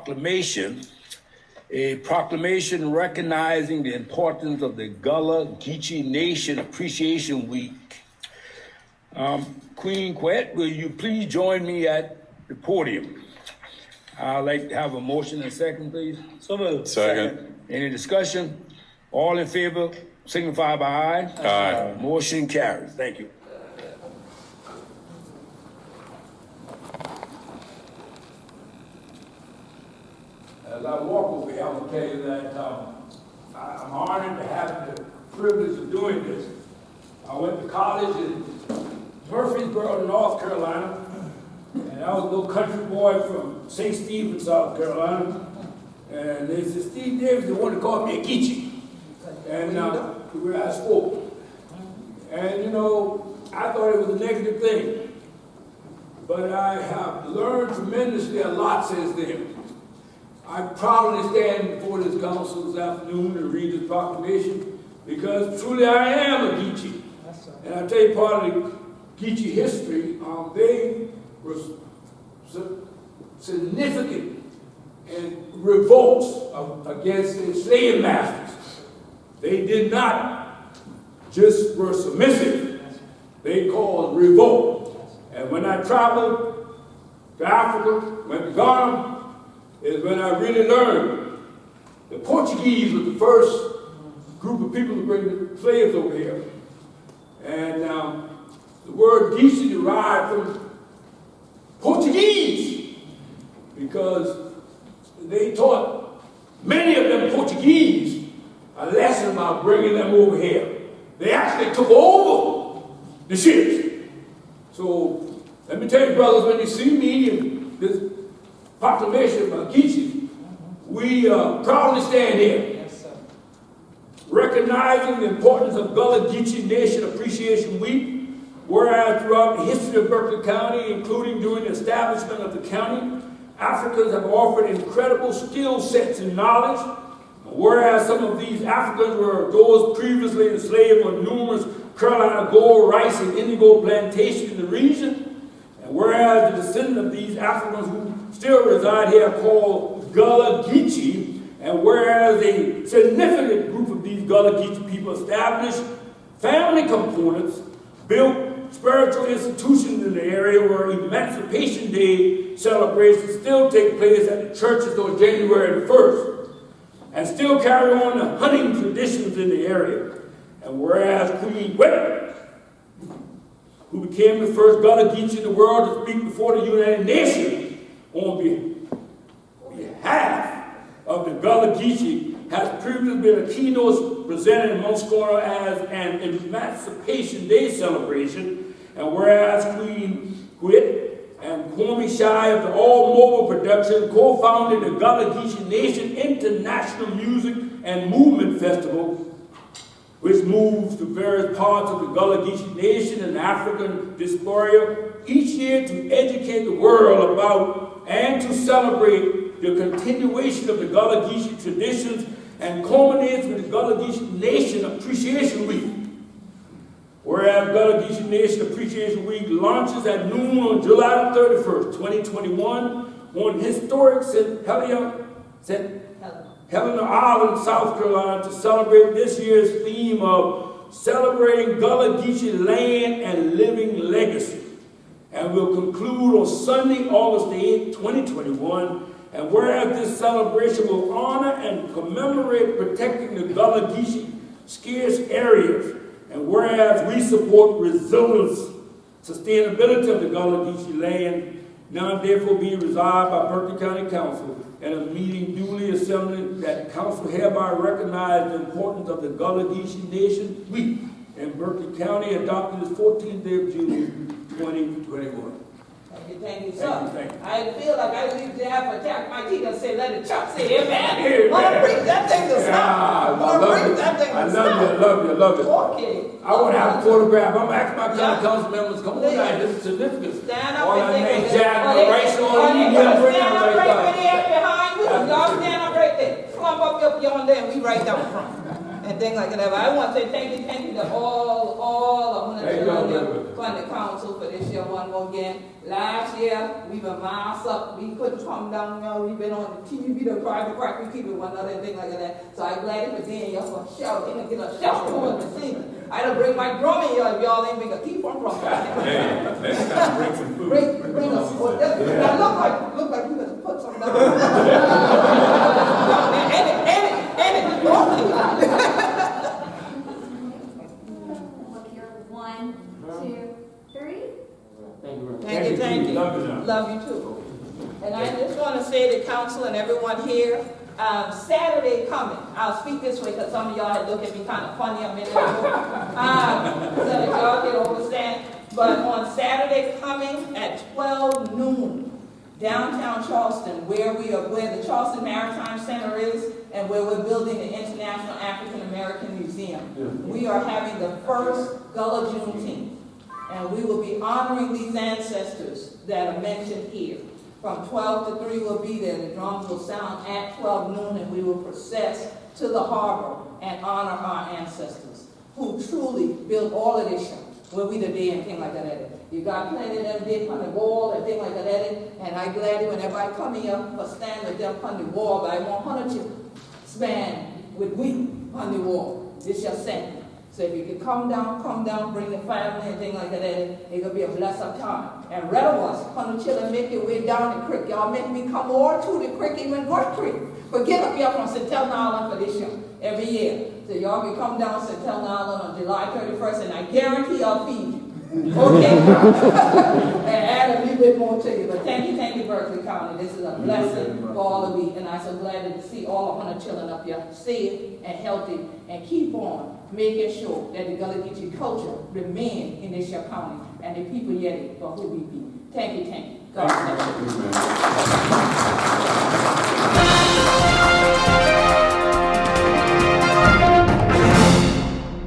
proclamation, a proclamation recognizing the importance of the Gullah Geechee Nation Appreciation Week. Queen Quet, will you please join me at the podium? I'd like to have a motion and a second, please. So moved. Second. Any discussion? All in favor, signify by aye. Aye. Motion carries. Thank you. As I walk over here, I will tell you that I'm honored to have the privilege of doing this. I went to college in Murfreesboro, North Carolina, and I was a little country boy from St. Stephen, South Carolina. And they said, Steve Davis, they wanted to call me a Geechee. And where I spoke. And you know, I thought it was a negative thing. But I have learned tremendously a lot since then. I proudly stand before this council this afternoon and read this proclamation because truly I am a Geechee. And I tell you part of the Geechee history, they were significant in revolts against the slave masters. They did not just were submissive, they caused revolt. And when I traveled to Africa, went to Ghana, is when I really learned the Portuguese was the first group of people to bring the slaves over here. And the word Geechee derived from Portuguese because they taught many of them Portuguese a lesson about bringing them over here. They actually took over the ships. So let me tell you, brothers, when you see me in this proclamation about Geechee, we proudly stand here. Yes, sir. Recognizing the importance of Gullah Geechee Nation Appreciation Week, whereas throughout the history of Berkeley County, including during the establishment of the county, Africans have offered incredible skill sets and knowledge, whereas some of these Africans were those previously enslaved on numerous Carolina gold, rice, and indigo plantations in the region, and whereas the descendants of these Africans who still reside here are called Gullah Geechee, and whereas a significant group of these Gullah Geechee people established family components, built spiritual institutions in the area where Emancipation Day celebrations still take place at the churches on January 1st, and still carry on the hunting traditions in the area. And whereas Queen Quet, who became the first Gullah Geechee in the world to speak before the United Nations on behalf of the Gullah Geechee, has previously been a keynote presented in Monscona as an Emancipation Day celebration. And whereas Queen Quet and Kwame Shai of the All Mobile Production co-founded the Gullah Geechee Nation International Music and Movement Festival, which moves to various parts of the Gullah Geechee Nation and African diaspora each year to educate the world about and to celebrate the continuation of the Gullah Geechee traditions, and culminates with the Gullah Geechee Nation Appreciation Week. Whereas Gullah Geechee Nation Appreciation Week launches at noon on July 31st, 2021 on historic St. Helena Island, South Carolina, to celebrate this year's theme of celebrating Gullah Geechee land and living legacy. And will conclude on Sunday, August 8th, 2021. And whereas this celebration will honor and commemorate protecting the Gullah Geechee scarce areas, and whereas we support resilience, sustainability of the Gullah Geechee land, now therefore be resolved by Berkeley County Council and a meeting duly assembled that council hereby recognize the importance of the Gullah Geechee Nation Week in Berkeley County, adopted this 14th day of June, 2021. Thank you, sir. Thank you. I feel like I need to have a jack my teeth and say, let the chop say, amen. Want to bring that thing to stop. Want to bring that thing to stop. I love it. Okay. I want to have a photograph. I'm asking my county council members, come on down. This is significant. Stand up all and name take Jack, it. right on Stand up right there behind you. Y'all stand up right there. Slump up yonder and we right down front. and things like that. But I want to say thank you to all of them from the council for this year one more again. Last year, we were masked up. We couldn't come down, you know, we've been on the TV, we done tried to crack, we keep it one another and things like that. So I'm glad for being here for a shout. Get a shout going this season. I done bring my drum in here if y'all ain't bring a keep on drum. Hey, let's not bring some food. Bring us food. That look like you could put some down. And Look here, 1, 2, 3. Thank you. Love you too. And I just want to say to council and everyone here, Saturday coming, I'll speak this way because some of y'all had looked at me kind of funny a minute ago, so that y'all can understand. But on Saturday coming at 12 noon, downtown Charleston, where the Charleston Maritime Center is, and where we're building the International African American Museum, we are having the first Gullah Juneteenth, and we will be honoring these ancestors that are mentioned here. From 12 to 3 we'll be there. The drums will sound at 12 noon, and we will process to the harbor and honor our ancestors who truly built all of this show. Where we the day and things like that. You got plenty of them did on the wall and things like that. And I glad whenever I come here for stand with them on the wall, but I want 100 you stand with we on the wall. This your sentence. So if you can come down, bring the family and things like that, it's going to be a blessed time. And red of us, 100 children make your way down the creek. Y'all make me come all to the creek, even Gorge Creek. But get up here from St. Helena Island for this show every year. So y'all can come down St. Helena Island on July 31st, and I guarantee I'll feed you. Okay? And add a little bit more to you. But thank you, Berkeley County. This is a blessing for all of you. And I'm so glad to see all 100 children up here safe and healthy and keep on making sure that the Gullah Geechee culture remain in this your county and the people yet for who we be. Thank you. God bless you.